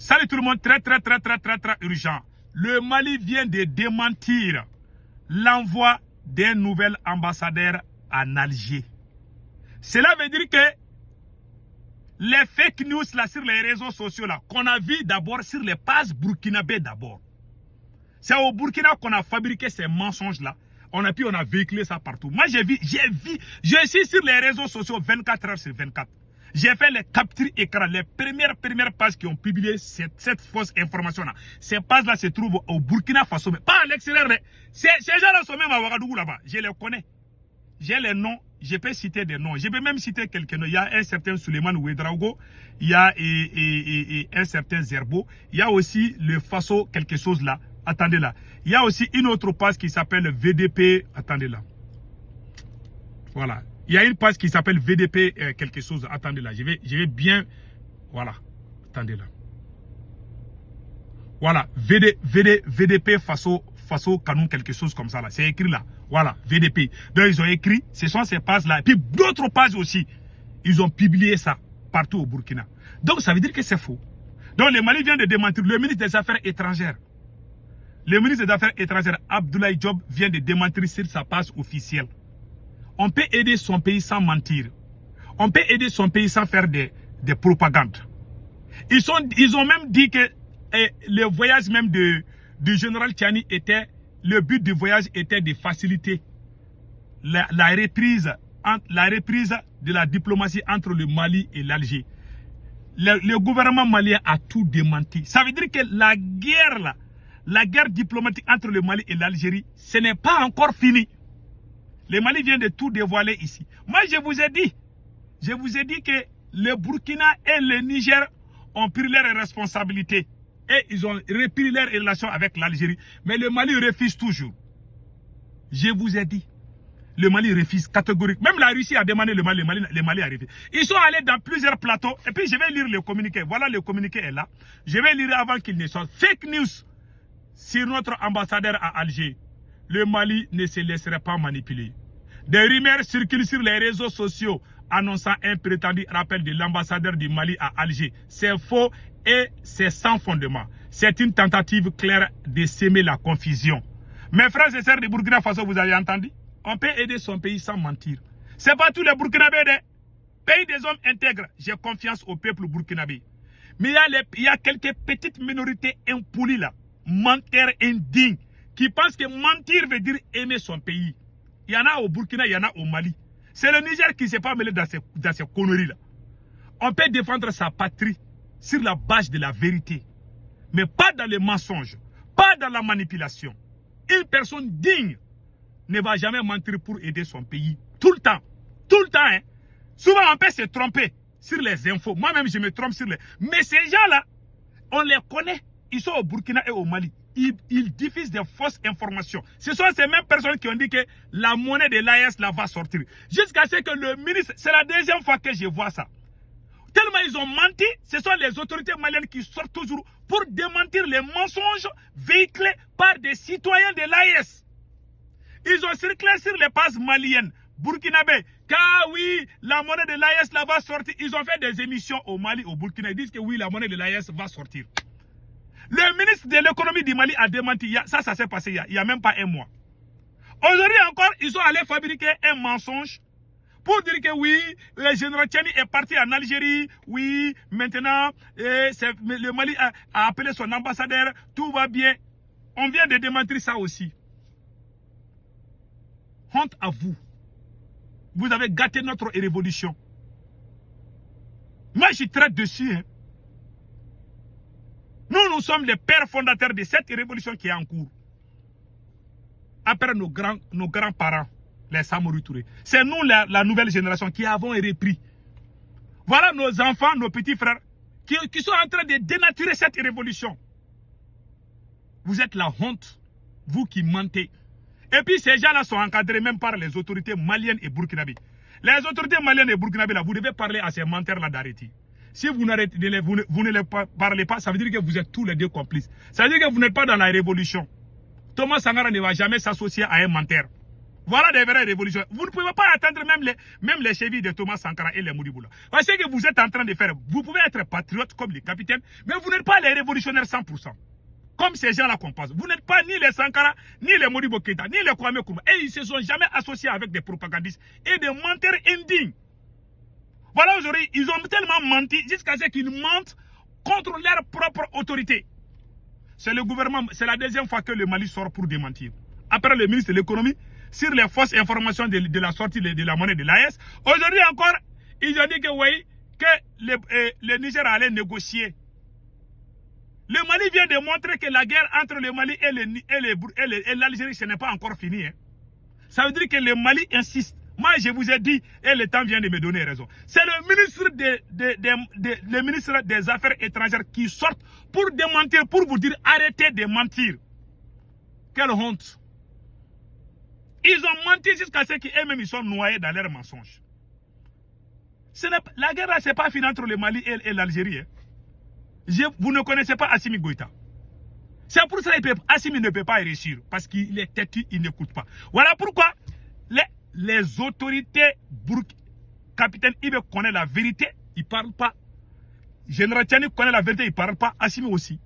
Salut tout le monde, très urgent. Le Mali vient de démentir l'envoi d'un nouvel ambassadeur en Alger. Cela veut dire que les fake news là sur les réseaux sociaux là, qu'on a vu d'abord sur les pages burkinabé d'abord. C'est au Burkina qu'on a fabriqué ces mensonges là. On a véhiculé ça partout. Moi j'ai vu, je suis sur les réseaux sociaux 24 heures sur 24. J'ai fait les captures écran, les premières pages qui ont publié cette fausse information-là. Ces pages-là se trouvent au Burkina Faso, mais pas à l'extérieur. Ces gens-là sont même à Ouagadougou là-bas. Je les connais. J'ai les noms, je peux citer des noms. Je peux même citer quelques noms. Il y a un certain Suleiman Ouedraogo, il y a un certain Zerbo, il y a aussi le Faso quelque chose là. Attendez là. Il y a aussi une autre page qui s'appelle VDP. Attendez là. Voilà. Il y a une page qui s'appelle VDP quelque chose. Attendez là, je vais bien. Voilà. Attendez là. Voilà. VDP Faso Canon quelque chose comme ça là. C'est écrit là. Voilà. VDP. Donc ils ont écrit. Ce sont ces pages là. Et puis d'autres pages aussi. Ils ont publié ça partout au Burkina. Donc ça veut dire que c'est faux. Donc le Mali vient de démentir. Le ministre des Affaires étrangères. Le ministre des Affaires étrangères Abdoulaye Diop vient de démentir sur sa page officielle. On peut aider son pays sans mentir. On peut aider son pays sans faire des propagandes. Ils ont même dit que le voyage même du général Tiani était, le but du voyage était de faciliter la reprise de la diplomatie entre le Mali et l'Alger. Le gouvernement malien a tout démenti. Ça veut dire que la guerre diplomatique entre le Mali et l'Algérie, ce n'est pas encore fini. Le Mali vient de tout dévoiler ici. Moi, je vous ai dit que le Burkina et le Niger ont pris leurs responsabilités. Et ils ont repris leurs relations avec l'Algérie. Mais le Mali refuse toujours. Je vous ai dit. Le Mali refuse catégoriquement. Même la Russie a demandé le Mali a refusé. Ils sont allés dans plusieurs plateaux. Et puis je vais lire le communiqué. Voilà, le communiqué est là. Je vais lire avant qu'il ne sorte. Fake news sur notre ambassadeur à Alger. Le Mali ne se laisserait pas manipuler. Des rumeurs circulent sur les réseaux sociaux annonçant un prétendu rappel de l'ambassadeur du Mali à Alger. C'est faux et c'est sans fondement. C'est une tentative claire de s'aimer la confusion. Mes frères et sœurs de Burkina Faso, vous avez entendu? On peut aider son pays sans mentir. C'est pas tous les Burkinabés, pays des hommes intègres. J'ai confiance au peuple burkinabé. Mais il y a quelques petites minorités impolies là, menteurs indignes, qui pensent que mentir veut dire aimer son pays. Il y en a au Burkina, il y en a au Mali. C'est le Niger qui ne s'est pas mêlé dans ces conneries-là. On peut défendre sa patrie sur la base de la vérité. Mais pas dans les mensonges, pas dans la manipulation. Une personne digne ne va jamais mentir pour aider son pays. Tout le temps. Tout le temps. Hein. Souvent, on peut se tromper sur les infos. Moi-même, je me trompe sur les... Mais ces gens-là, on les connaît. Ils sont au Burkina et au Mali. Ils diffusent des fausses informations. Ce sont ces mêmes personnes qui ont dit que la monnaie de l'AES va sortir. Jusqu'à ce que le ministre, c'est la deuxième fois que je vois ça. Tellement ils ont menti, ce sont les autorités maliennes qui sortent toujours pour démentir les mensonges véhiculés par des citoyens de l'AES. Ils ont circulé sur les pages maliennes, burkinabé, car oui, la monnaie de l'AES va sortir. Ils ont fait des émissions au Mali, au Burkina. Ils disent que oui, la monnaie de l'AES va sortir. Le ministre de l'économie du Mali a démenti. Ça s'est passé il n'y a même pas un mois. Aujourd'hui encore, ils sont allés fabriquer un mensonge pour dire que oui, le général Tiani est parti en Algérie. Oui, maintenant, le Mali a appelé son ambassadeur. Tout va bien. On vient de démentir ça aussi. Honte à vous. Vous avez gâté notre révolution. Moi, je suis très dessus. Hein. Nous sommes les pères fondateurs de cette révolution qui est en cours. Après nos grands-parents, les Samori Touré. C'est nous, la nouvelle génération, qui avons repris. Voilà nos enfants, nos petits frères, qui sont en train de dénaturer cette révolution. Vous êtes la honte, vous qui mentez. Et puis ces gens-là sont encadrés même par les autorités maliennes et burkinabées. Les autorités maliennes et burkinabées, là, vous devez parler à ces menteurs-là d'arrêter. Si vous ne les parlez pas, ça veut dire que vous êtes tous les deux complices. Ça veut dire que vous n'êtes pas dans la révolution. Thomas Sankara ne va jamais s'associer à un menteur. Voilà des vrais révolutionnaires. Vous ne pouvez pas attendre même les chevilles de Thomas Sankara et les Modiboula. Parce que vous êtes en train de faire, vous pouvez être patriote comme les capitaines, mais vous n'êtes pas les révolutionnaires 100%. Comme ces gens-là qu'on pense. Vous n'êtes pas ni les Sankara, ni les Modibo Keïta, ni les Kwame Nkrumah. Et ils ne se sont jamais associés avec des propagandistes et des menteurs indignes. Voilà, aujourd'hui, ils ont tellement menti jusqu'à ce qu'ils mentent contre leur propre autorité. C'est le gouvernement, c'est la deuxième fois que le Mali sort pour démentir. Après le ministre de l'économie, sur les fausses informations de la sortie de la monnaie de l'AES. Aujourd'hui encore, ils ont dit que oui, que le Niger allait négocier. Le Mali vient de montrer que la guerre entre le Mali et l'Algérie, ce n'est pas encore fini. Hein. Ça veut dire que le Mali insiste. Moi, je vous ai dit, et le temps vient de me donner raison. C'est le ministre des Affaires étrangères qui sort pour démentir, pour vous dire arrêtez de mentir. Quelle honte. Ils ont menti jusqu'à ce qu'eux-mêmes ils sont noyés dans leurs mensonges. La guerre là, ce n'est pas fini entre le Mali et l'Algérie. Hein. Vous ne connaissez pas Assimi Goïta. C'est pour ça qu'Assimi ne peut pas réussir. Parce qu'il est têtu, il n'écoute pas. Voilà pourquoi les autorités capitaine Ibe connaît la vérité, il ne parle pas. Général Tchani connaît la vérité, il ne parle pas. Assimi aussi.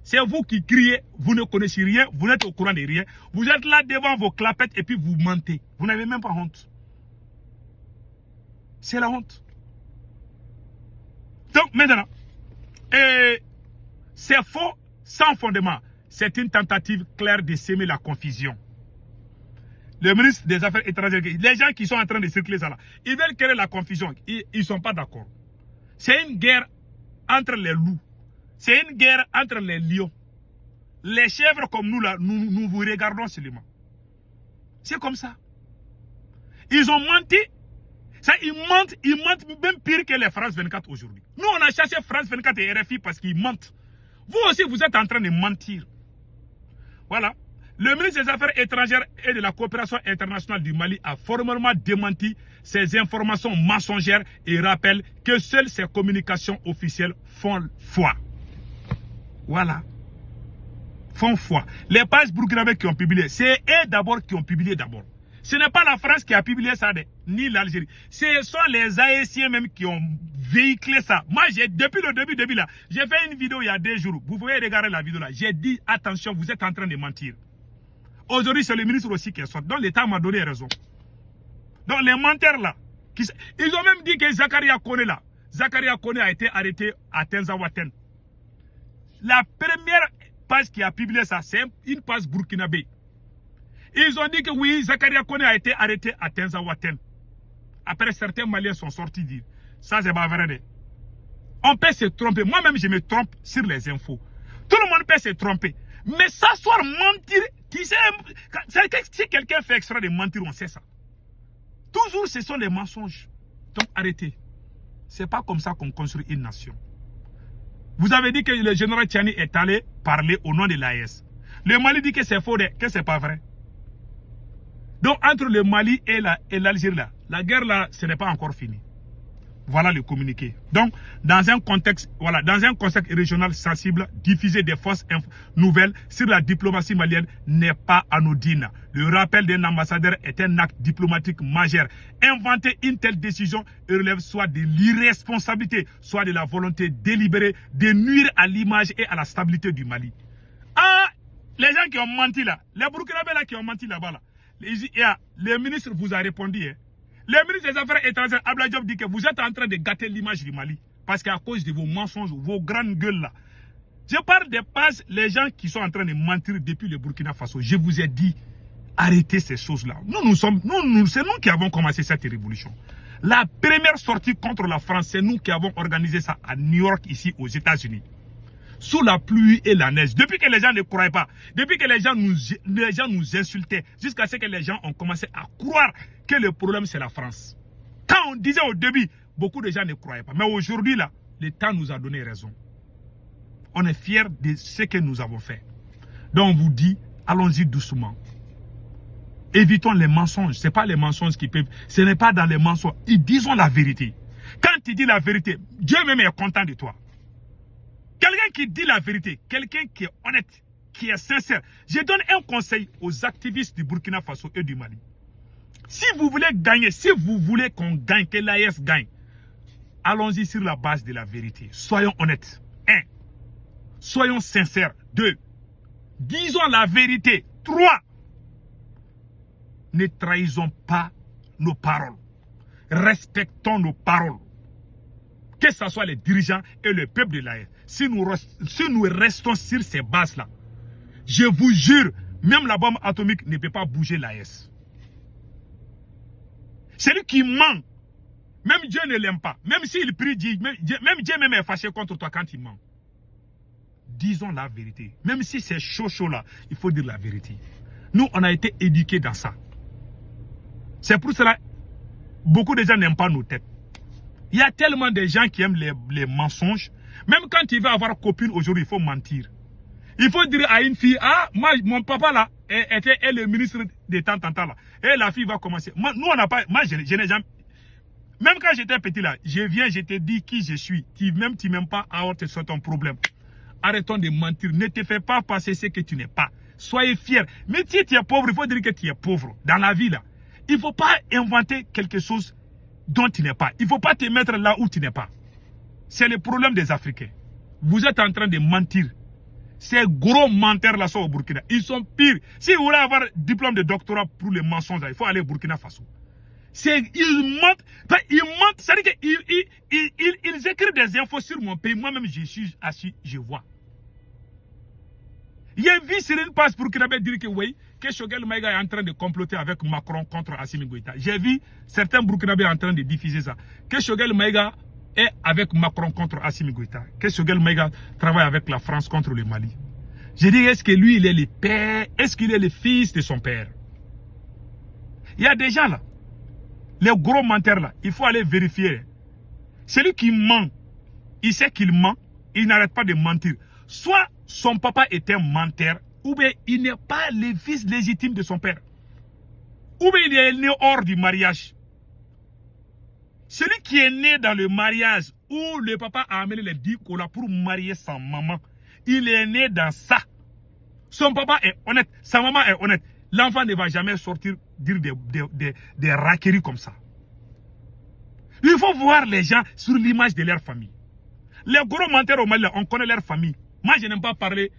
C'est vous qui criez, vous ne connaissez rien, vous n'êtes au courant de rien. Vous êtes là devant vos clapettes et puis vous mentez. Vous n'avez même pas honte. C'est la honte. Donc maintenant, c'est faux, sans fondement. C'est une tentative claire de s'aimer la confusion. Le ministre des Affaires étrangères, les gens qui sont en train de circuler ça là, ils veulent créer la confusion. Ils ne sont pas d'accord. C'est une guerre entre les loups. C'est une guerre entre les lions. Les chèvres comme nous là, nous vous regardons seulement. C'est comme ça. Ils ont menti. Ça, ils mentent même pire que les France 24 aujourd'hui. Nous, on a chassé France 24 et RFI parce qu'ils mentent. Vous aussi, vous êtes en train de mentir. Voilà. Le ministre des Affaires étrangères et de la coopération internationale du Mali a formellement démenti ces informations mensongères et rappelle que seules ces communications officielles font foi. Voilà. Font foi. Les pages burkinabés qui ont publié, c'est eux d'abord qui ont publié d'abord. Ce n'est pas la France qui a publié ça, ni l'Algérie. Ce sont les Haïtiens même qui ont véhiculé ça. Moi, depuis le début là, j'ai fait une vidéo il y a 2 jours. Vous pouvez regarder la vidéo là. J'ai dit, attention, vous êtes en train de mentir. Aujourd'hui, c'est le ministre aussi qui est sorti. Donc, l'État m'a donné raison. Donc, les menteurs là, ils ont même dit que Zakaria Kone là, Zakaria Kone a été arrêté à Tenzawaten. La première page qui a publié ça, c'est une page burkinabé. Ils ont dit que oui, Zakaria Kone a été arrêté à Tenzawaten. Après, certains Maliens sont sortis dire. Ça, c'est pas vrai. On peut se tromper. Moi-même, je me trompe sur les infos. Tout le monde peut se tromper. Mais s'asseoir, mentir, si quelqu'un fait exprès de mentir, on sait ça. Toujours, ce sont les mensonges. Donc, arrêtez. C'est pas comme ça qu'on construit une nation. Vous avez dit que le général Tchani est allé parler au nom de l'AES. Le Mali dit que c'est faux, que c'est pas vrai. Donc, entre le Mali et l'Algérie, la guerre là, ce n'est pas encore fini. Voilà le communiqué. Donc, dans un contexte régional sensible, diffuser des fausses nouvelles sur la diplomatie malienne n'est pas anodine. Le rappel d'un ambassadeur est un acte diplomatique majeur. Inventer une telle décision relève soit de l'irresponsabilité, soit de la volonté délibérée de nuire à l'image et à la stabilité du Mali. Ah, les gens qui ont menti là, les Burkinabés là qui ont menti là-bas là, le ministre vous a répondu, hein. Le ministre des Affaires étrangères, Abdoulaye Diop, dit que vous êtes en train de gâter l'image du Mali. Parce qu'à cause de vos mensonges, vos grandes gueules là. Je parle des pages, les gens qui sont en train de mentir depuis le Burkina Faso. Je vous ai dit, arrêtez ces choses-là. C'est nous qui avons commencé cette révolution. La première sortie contre la France, c'est nous qui avons organisé ça à New York, ici aux États-Unis. Sous la pluie et la neige. Depuis que les gens ne croyaient pas, depuis que les gens nous insultaient, jusqu'à ce que les gens ont commencé à croire que le problème c'est la France. Quand on disait au début, beaucoup de gens ne croyaient pas. Mais aujourd'hui là, le temps nous a donné raison. On est fiers de ce que nous avons fait. Donc on vous dit, allons-y doucement. Évitons les mensonges. Ce n'est pas les mensonges qui peuvent. Ce n'est pas dans les mensonges. Disons la vérité. Quand tu dis la vérité, Dieu même est content de toi. Quelqu'un qui dit la vérité, quelqu'un qui est honnête, qui est sincère. Je donne un conseil aux activistes du Burkina Faso et du Mali. Si vous voulez gagner, si vous voulez qu'on gagne, que l'AES gagne, allons-y sur la base de la vérité. Soyons honnêtes. 1. Soyons sincères. 2. Disons la vérité. 3. Ne trahissons pas nos paroles. Respectons nos paroles. Que ce soit les dirigeants et le peuple de l'AES. Si nous restons sur ces bases-là, je vous jure, même la bombe atomique ne peut pas bouger l'AES. Celui qui ment, même Dieu ne l'aime pas. Même s'il prie Dieu, même Dieu même est fâché contre toi quand il ment. Disons la vérité. Même si c'est chaud là, il faut dire la vérité. Nous, on a été éduqués dans ça. C'est pour cela, beaucoup de gens n'aiment pas nos têtes. Il y a tellement de gens qui aiment les mensonges. Même quand il va avoir copine aujourd'hui, il faut mentir. Il faut dire à une fille, ah, moi, mon papa là, est le ministre de tant là. Et la fille va commencer. Moi, nous, on n'a pas, moi, je n'ai jamais, même quand j'étais petit là, je viens, je te dis qui je suis. Tu m'aimes pas, alors c'est ton problème. Arrêtons de mentir. Ne te fais pas passer ce que tu n'es pas. Soyez fiers. Mais si tu es pauvre, il faut dire que tu es pauvre. Dans la vie là, il ne faut pas inventer quelque chose dont tu n'es pas. Il ne faut pas te mettre là où tu n'es pas. C'est le problème des Africains. Vous êtes en train de mentir. Ces gros menteurs là sont au Burkina. Ils sont pires. Si vous voulez avoir diplôme de doctorat pour les mensonges, il faut aller au Burkina Faso. Ils mentent. Ils mentent. C'est-à-dire qu'ils écrivent des infos sur mon pays. Moi-même, je suis assis, je vois. Il y a vu sur une page burkinabé dire que oui, que Choguel Maïga est en train de comploter avec Macron contre Assimi Goïta. J'ai vu certains burkinabés en train de diffuser ça. Que Choguel Maïga est avec Macron contre Assimi Goïta. Que Choguel Maïga travaille avec la France contre le Mali. J'ai dit, est-ce que lui, il est le père? Est-ce qu'il est le fils de son père? Il y a des gens là, les gros menteurs là, il faut aller vérifier. Celui qui ment, il sait qu'il ment, il n'arrête pas de mentir. Soit son papa est un menteur, ou bien il n'est pas le fils légitime de son père. Ou bien il est né hors du mariage. Celui qui est né dans le mariage, où le papa a amené les 10 colas pour marier sa maman, il est né dans ça. Son papa est honnête, sa maman est honnête. L'enfant ne va jamais sortir dire des raqueries comme ça. Il faut voir les gens sur l'image de leur famille. Les gros menteurs au Mali, on connaît leur famille. Moi, je n'aime pas parler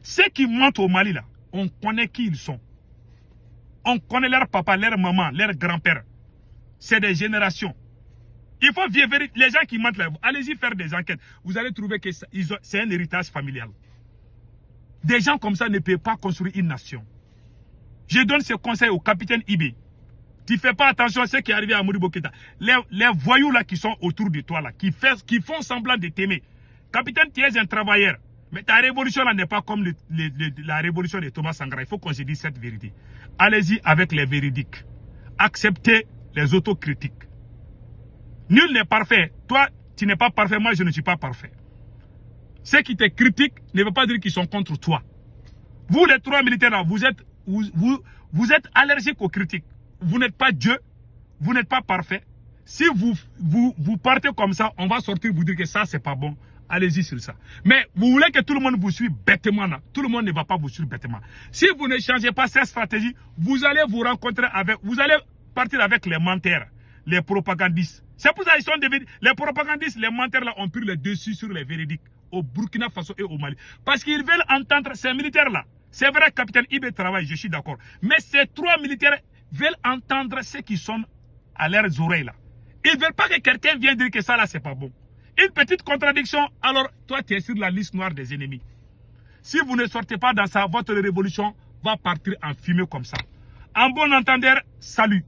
ceux qui mentent au Mali, là, on connaît qui ils sont. On connaît leur papa, leur maman, leur grand-père. C'est des générations. Il faut vérifier. Les gens qui mentent là, allez-y faire des enquêtes. Vous allez trouver que c'est un héritage familial. Des gens comme ça ne peuvent pas construire une nation. Je donne ce conseil au capitaine Ibé. Tu ne fais pas attention à ce qui est arrivé à Modibo Keïta. Les voyous là qui sont autour de toi là, qui font semblant de t'aimer. Capitaine, tu es un travailleur. Mais ta révolution là n'est pas comme la révolution de Thomas Sankara. Il faut qu'on se dise cette vérité. Allez-y avec les véridiques. Acceptez les autocritiques. Nul n'est parfait. Toi, tu n'es pas parfait. Moi, je ne suis pas parfait. Ceux qui te critiquent ne veut pas dire qu'ils sont contre toi. Vous, les 3 militaires là, vous êtes allergiques aux critiques. Vous n'êtes pas Dieu. Vous n'êtes pas parfait. Si vous partez comme ça, on va sortir vous dire que ça, c'est pas bon. Allez-y sur ça. Mais vous voulez que tout le monde vous suive bêtement là. Tout le monde ne va pas vous suivre bêtement. Si vous ne changez pas cette stratégie, vous allez vous rencontrer avec, vous allez partir avec les menteurs, les propagandistes. C'est pour ça qu'ils sont devenus, les propagandistes, les menteurs là ont pris le dessus sur les véridiques au Burkina Faso et au Mali. Parce qu'ils veulent entendre ces militaires là. C'est vrai, capitaine Ibé travaille, je suis d'accord. Mais ces 3 militaires veulent entendre ce qui sonne à leurs oreilles là. Ils ne veulent pas que quelqu'un vienne dire que ça là c'est pas bon. Une petite contradiction, alors toi tu es sur la liste noire des ennemis. Si vous ne sortez pas dans ça, votre révolution va partir en fumée comme ça. En bon entendeur, salut.